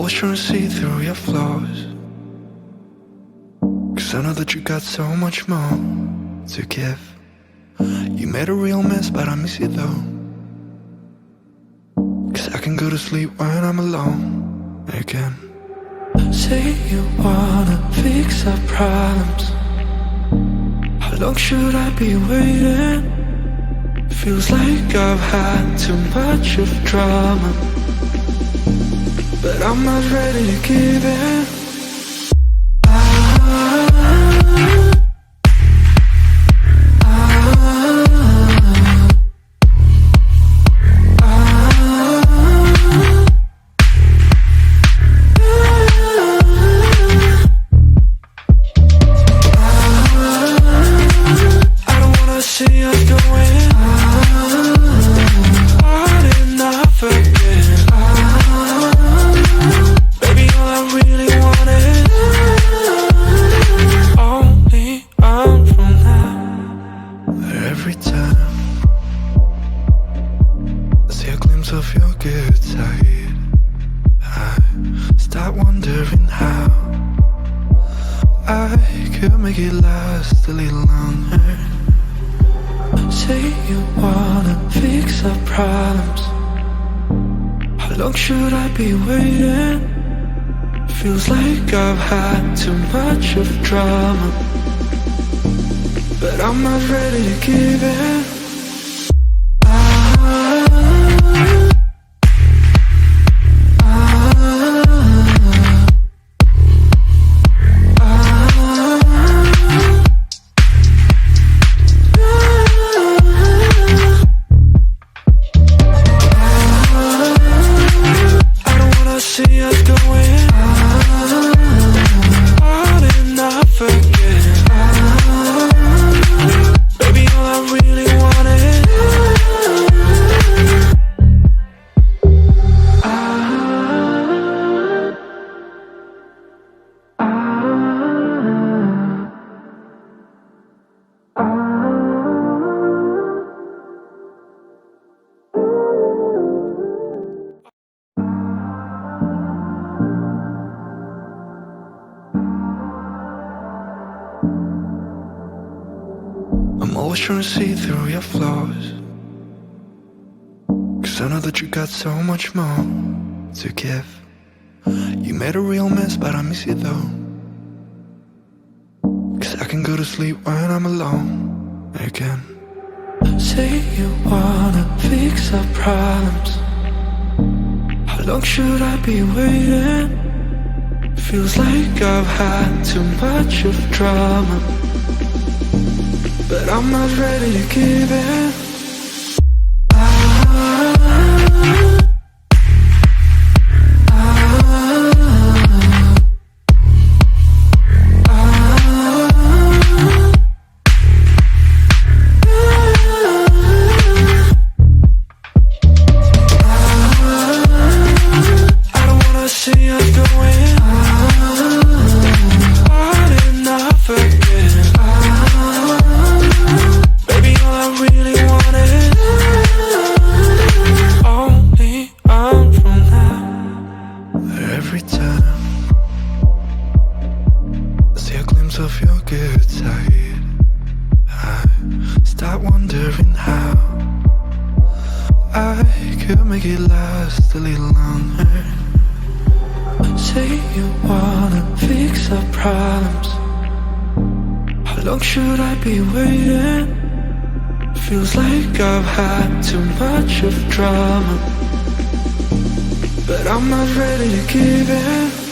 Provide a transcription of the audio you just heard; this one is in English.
always trying to see through your flaws, 'cause I know that you got so much more to give. You made a real mess, but I miss you though, 'cause I can go to sleep when I'm alone again. Say you wanna fix our problems. How long should I be waiting? Feels like I've had too much of drama, but I'm not ready to give in. Every time I see a glimpse of your good side, I start wondering how I could make it last a little longer. Say you wanna fix our problems. How long should I be waiting? Feels like I've had too much of drama, but I'm not ready to give in. I don't wanna see us going on and off again. Baby, all I really wanted. I'm always trying to see through your flaws, 'cause I know that you got so much more to give. You made a real mess, but I miss you though, 'cause I can go to sleep when I'm alone again. Say you wanna fix our problems. How long should I be waiting? Feels like I've had too much of drama, but I'm not ready to give in. I don't wanna see us going on and off again. Baby, all I really wanted, only on from now. Every time I see a glimpse of your good side, I start wondering how I could make it last a little longer. Say you wanna fix our problems. How long should I be waiting? Feels like I've had too much of drama, but I'm not ready to give in.